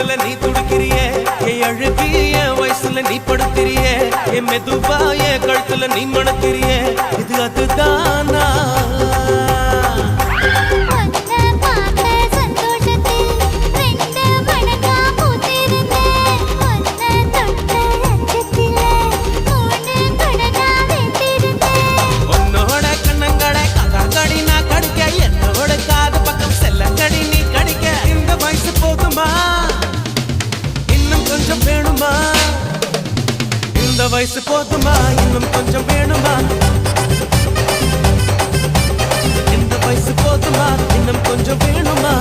தொடுதல நீ துடிக்கிறியே என் அழுகி என் வயசுல நீ படுத்திரியே என் மெதுவா என் கழுத்துல நீ மணக்கிறியே இது அதுதானா இந்த வயசு போதுமா இன்னும் கொஞ்சம் வேணுமா இந்த வயசு போதுமா இன்னும் கொஞ்சம் வேணுமா